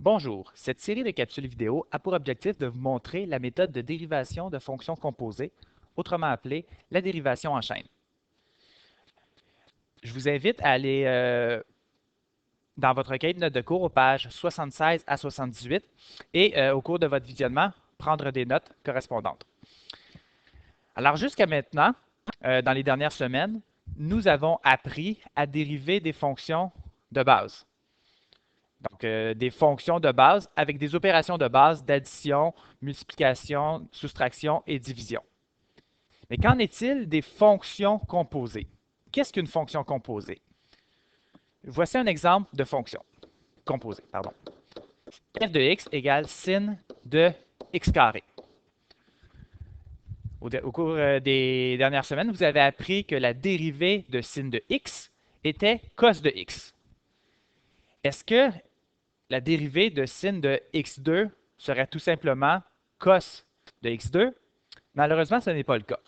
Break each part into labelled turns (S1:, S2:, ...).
S1: Bonjour, cette série de capsules vidéo a pour objectif de vous montrer la méthode de dérivation de fonctions composées, autrement appelée la dérivation en chaîne. Je vous invite à aller dans votre cahier de notes de cours aux pages 76 à 78 et au cours de votre visionnement, prendre des notes correspondantes. Alors jusqu'à maintenant, dans les dernières semaines, nous avons appris à dériver des fonctions de base. Donc, des fonctions de base avec des opérations de base d'addition, multiplication, soustraction et division. Mais qu'en est-il des fonctions composées? Qu'est-ce qu'une fonction composée? Voici un exemple de fonction composée. F de x égale sin de x carré. Au cours des dernières semaines, vous avez appris que la dérivée de sin de x était cos de x. Est-ce que la dérivée de sin de x2 serait tout simplement cos de x2? Malheureusement, ce n'est pas le cas.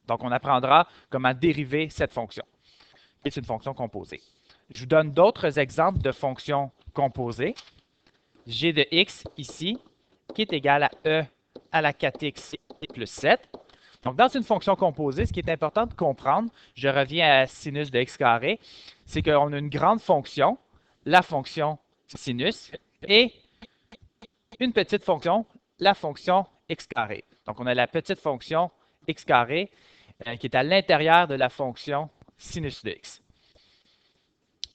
S1: Donc, on apprendra comment dériver cette fonction, qui est une fonction composée. Je vous donne d'autres exemples de fonctions composées. G de x ici, qui est égal à e à la 4x plus 7. Donc, dans une fonction composée, ce qui est important de comprendre, je reviens à sinus de x carré, c'est qu'on a une grande fonction, la fonction sinus, et une petite fonction, la fonction x carré. Donc, on a la petite fonction x carré qui est à l'intérieur de la fonction sinus de x.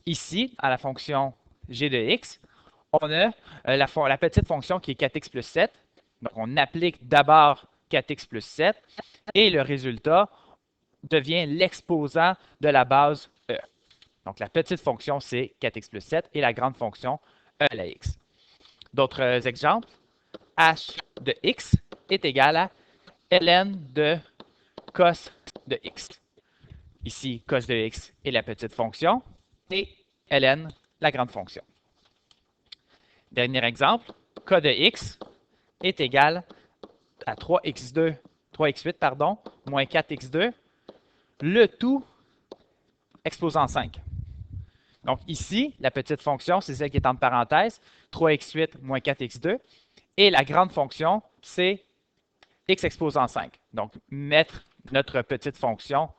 S1: Ici, à la fonction g de x, on a la petite fonction qui est 4x plus 7. Donc, on applique d'abord 4x plus 7 et le résultat devient l'exposant de la base e. Donc, la petite fonction, c'est 4x plus 7 et la grande fonction e à la x. D'autres exemples, h de x est égal à ln de cos de x. Ici, cos de x est la petite fonction et ln, la grande fonction. Dernier exemple, k de x est égal à 3x8 moins 4x2, le tout exposant 5. Donc ici, la petite fonction, c'est celle qui est entre parenthèses, 3x8 moins 4x2, et la grande fonction, c'est x exposant 5. Donc, mettre notre petite fonction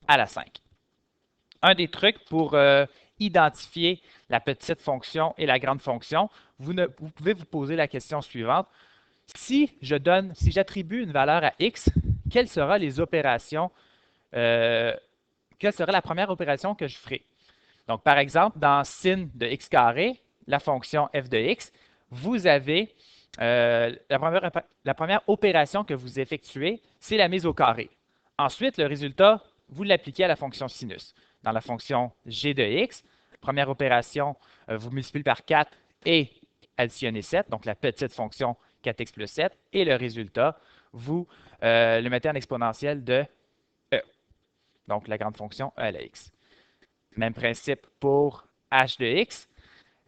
S1: à la 5. Un des trucs pour identifier la petite fonction et la grande fonction, vous pouvez vous poser la question suivante. Si j'attribue une valeur à x, quelle sera la première opération que je ferai? Donc, par exemple, dans sin de x carré, la fonction f de x, vous avez la première opération que vous effectuez, c'est la mise au carré. Ensuite, le résultat, vous l'appliquez à la fonction sinus. Dans la fonction g de x, première opération, vous multipliez par 4 et additionnez 7, donc la petite fonction 4x plus 7, et le résultat, vous le mettez en exponentielle de e, donc la grande fonction e à la x. Même principe pour h de x.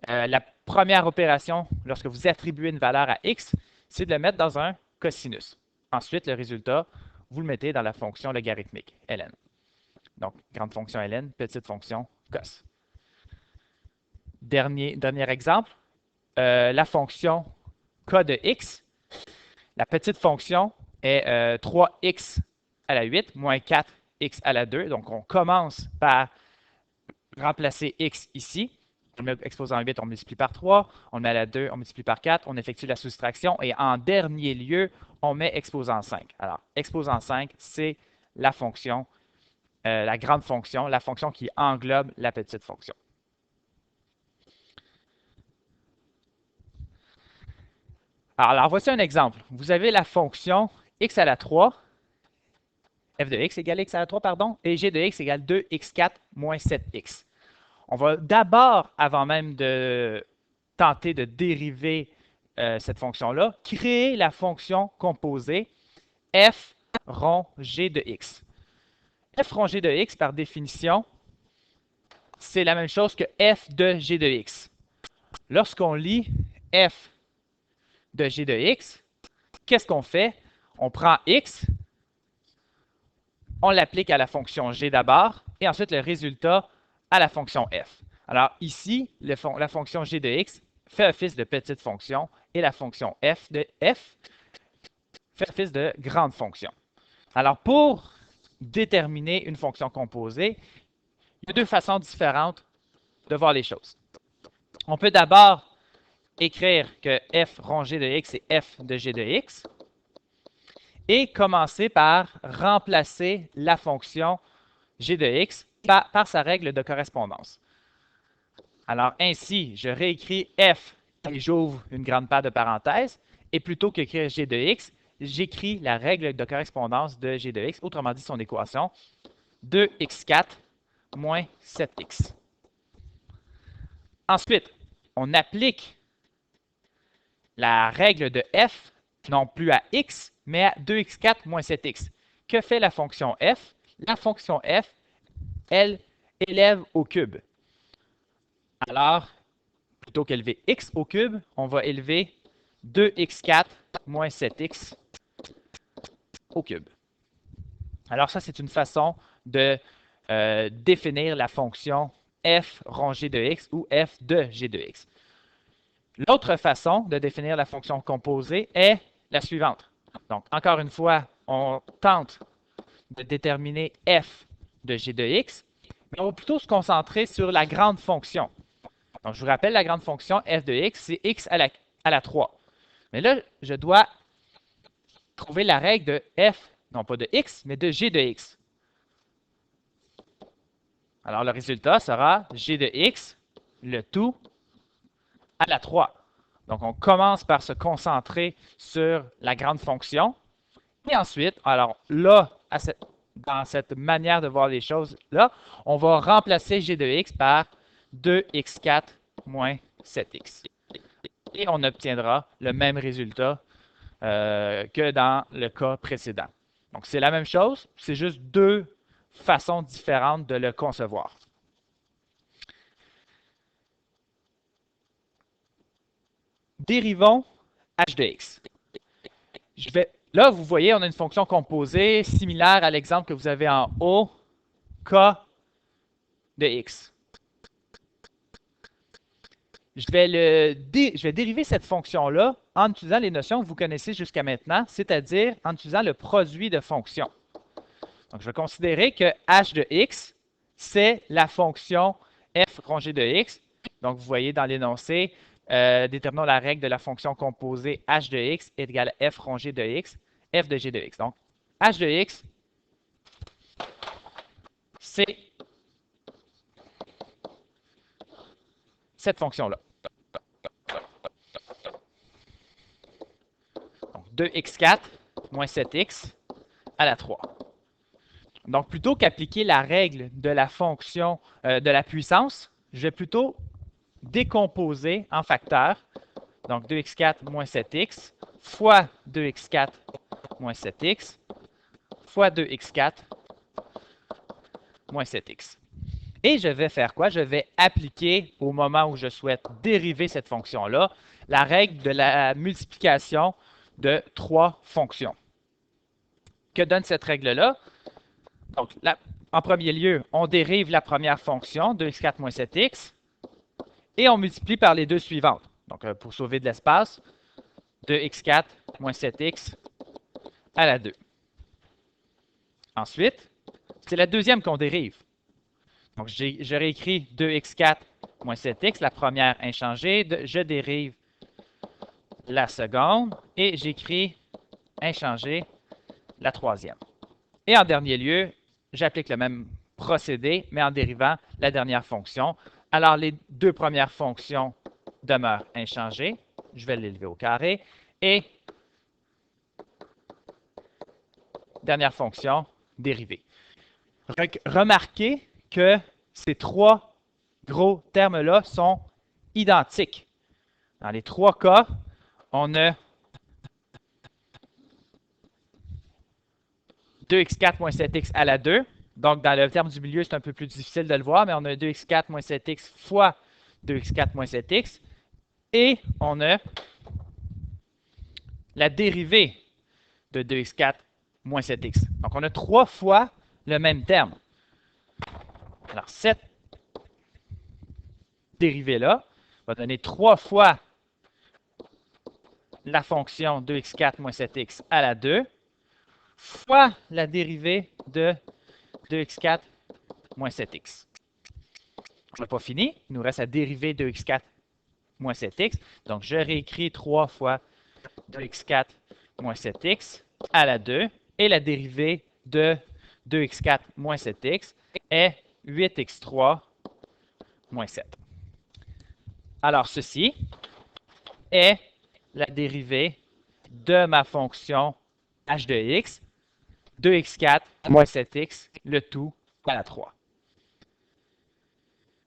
S1: La première opération, lorsque vous attribuez une valeur à x, c'est de le mettre dans un cosinus. Ensuite, le résultat, vous le mettez dans la fonction logarithmique, ln. Donc, grande fonction ln, petite fonction cos. Dernier exemple, la fonction k de x. La petite fonction est 3x à la 8 moins 4x à la 2. Donc, on commence par remplacer x ici. On le met exposant 8, on multiplie par 3. On le met à la 2, on multiplie par 4. On effectue la soustraction. Et en dernier lieu, on met exposant 5. Alors, exposant 5, c'est la fonction, la grande fonction, la fonction qui englobe la petite fonction. Alors, voici un exemple. Vous avez la fonction x à la 3, f de x égale x à la 3, et g de x égale 2x4 moins 7x. On va d'abord, avant même de tenter de dériver cette fonction-là, créer la fonction composée f rond g de x. F rond g de x, par définition, c'est la même chose que f de g de x. Lorsqu'on lit f de g de x, qu'est-ce qu'on fait? On prend x, on l'applique à la fonction g d'abord, et ensuite le résultat à la fonction f. Alors ici, la fonction g de x fait office de petite fonction et la fonction f de f fait office de grande fonction. Alors, pour déterminer une fonction composée, il y a deux façons différentes de voir les choses. On peut d'abord écrire que f rongé de x est f de g de x et commencer par remplacer la fonction g de x par sa règle de correspondance. Alors ainsi, je réécris f et j'ouvre une grande paire de parenthèses et plutôt qu'écrire g de x, j'écris la règle de correspondance de g de x, autrement dit son équation, 2x4 moins 7x. Ensuite, on applique la règle de f, non plus à x, mais à 2x4 moins 7x. Que fait la fonction f? La fonction f, elle élève au cube. Alors, plutôt qu'élever x au cube, on va élever 2x4 moins 7x au cube. Alors ça, c'est une façon de définir la fonction f rongée de x ou f de g de x. L'autre façon de définir la fonction composée est la suivante. Donc, encore une fois, on tente de déterminer f de g de x, mais on va plutôt se concentrer sur la grande fonction. Donc, je vous rappelle, la grande fonction f de x, c'est x à la 3. Mais là, je dois trouver la règle de f, non pas de x, mais de g de x. Alors, le résultat sera g de x, le tout, à la 3. Donc, on commence par se concentrer sur la grande fonction. Et ensuite, alors là, dans cette manière de voir les choses, là, on va remplacer g de x par 2x4 moins 7x. Et on obtiendra le même résultat que dans le cas précédent. Donc, c'est la même chose, c'est juste deux façons différentes de le concevoir. Dérivons h de x. Là, vous voyez, on a une fonction composée similaire à l'exemple que vous avez en haut, k de x. Je vais dériver cette fonction-là en utilisant les notions que vous connaissez jusqu'à maintenant, c'est-à-dire en utilisant le produit de fonctions. Donc, je vais considérer que h de x, c'est la fonction f rongée de x. Donc, vous voyez dans l'énoncé, déterminons la règle de la fonction composée h de x est égal à f rongée de x, f de g de x. Donc, h de x, c'est cette fonction-là. Donc, 2x4 moins 7x à la 3. Donc, plutôt qu'appliquer la règle de la fonction de la puissance, je vais plutôt décomposer en facteurs. Donc, 2x4 moins 7x fois 2x4 moins 7x fois 2x4 moins 7x. Et je vais faire quoi? Je vais appliquer, au moment où je souhaite dériver cette fonction-là, la règle de la multiplication de trois fonctions. Que donne cette règle-là? Donc, en premier lieu, on dérive la première fonction, 2x4 moins 7x, et on multiplie par les deux suivantes. Donc, pour sauver de l'espace, 2x4 moins 7x à la 2. Ensuite, c'est la deuxième qu'on dérive. Donc, je réécris 2x4 moins 7x, la première inchangée. Je dérive la seconde et j'écris inchangé la troisième. Et en dernier lieu, j'applique le même procédé, mais en dérivant la dernière fonction. Alors, les deux premières fonctions demeurent inchangées. Je vais l'élever au carré. Et dernière fonction dérivée. Remarquez que ces trois gros termes-là sont identiques. Dans les trois cas, on a 2x4 moins 7x à la 2. Donc, dans le terme du milieu, c'est un peu plus difficile de le voir, mais on a 2x4 moins 7x fois 2x4 moins 7x. Et on a la dérivée de 2x4 moins 7x. Donc, on a trois fois le même terme. Alors, cette dérivée-là va donner 3 fois la fonction 2x4 moins 7x à la 2 fois la dérivée de 2x4 moins 7x. On n'a pas fini. Il nous reste la dérivée de x4 moins 7x. Donc, je réécris 3 fois 2x4 moins 7x à la 2. Et la dérivée de 2x4 moins 7x est 8x3 moins 7. Alors, ceci est la dérivée de ma fonction h de x, 2x4 moins 7x, le tout à la 3.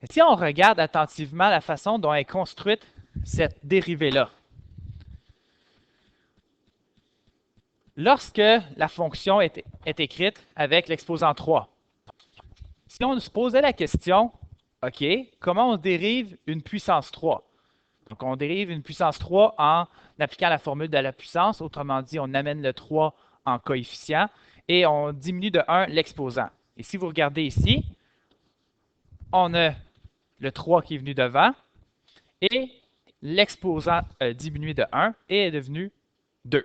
S1: Et si on regarde attentivement la façon dont est construite cette dérivée-là, lorsque la fonction est écrite avec l'exposant 3, si on se posait la question, OK, comment on dérive une puissance 3? Donc, on dérive une puissance 3 en appliquant la formule de la puissance. Autrement dit, on amène le 3 en coefficient et on diminue de 1 l'exposant. Et si vous regardez ici, on a le 3 qui est venu devant et l'exposant a diminué de 1 et est devenu 2.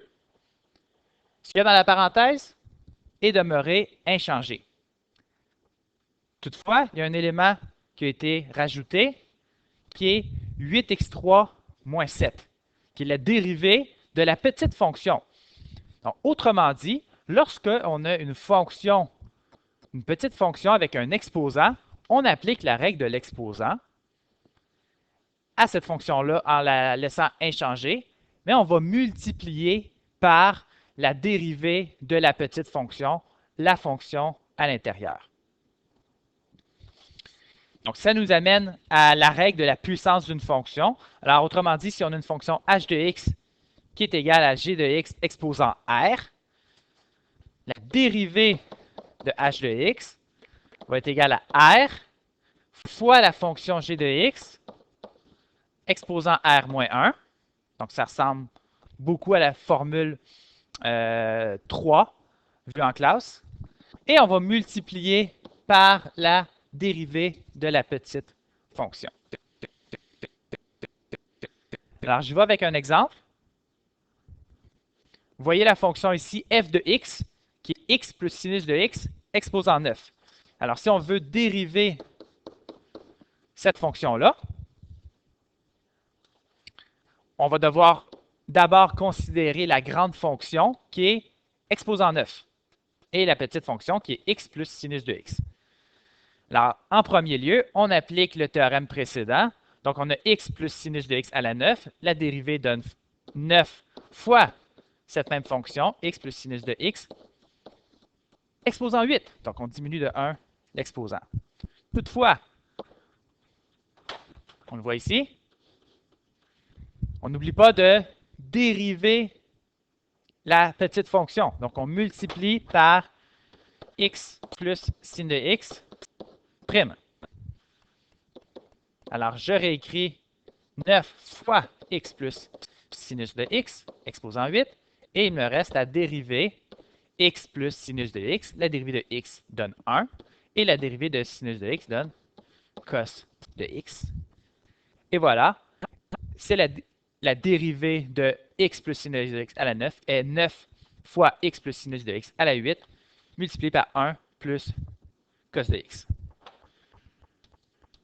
S1: Ce qu'il y a dans la parenthèse est demeuré inchangé. Toutefois, il y a un élément qui a été rajouté qui est 8x3 moins 7, qui est la dérivée de la petite fonction. Donc, autrement dit, lorsqu'on a une petite fonction avec un exposant, on applique la règle de l'exposant à cette fonction-là en la laissant inchangée, mais on va multiplier par la dérivée de la petite fonction, la fonction à l'intérieur. Donc, ça nous amène à la règle de la puissance d'une fonction. Alors, autrement dit, si on a une fonction h de x qui est égale à g de x exposant r, la dérivée de h de x va être égale à r fois la fonction g de x exposant r moins 1. Donc, ça ressemble beaucoup à la formule 3 vue en classe. Et on va multiplier par la dérivée de la petite fonction. Alors, je vais avec un exemple. Vous voyez la fonction ici, f de x, qui est x plus sinus de x exposant 9. Alors, si on veut dériver cette fonction-là, on va devoir d'abord considérer la grande fonction qui est exposant 9 et la petite fonction qui est x plus sinus de x. Alors, en premier lieu, on applique le théorème précédent. Donc, on a x plus sinus de x à la 9. La dérivée donne 9 fois cette même fonction, x plus sinus de x, exposant 8. Donc, on diminue de 1 l'exposant. Toutefois, on le voit ici, on n'oublie pas de dériver la petite fonction. Donc, on multiplie par x plus sin de x prime. Alors, je réécris 9 fois x plus sinus de x, exposant 8, et il me reste la dérivée x plus sinus de x. La dérivée de x donne 1, et la dérivée de sinus de x donne cos de x. Et voilà, c'est la dérivée de x plus sinus de x à la 9 est 9 fois x plus sinus de x à la 8, multiplié par 1 plus cos de x.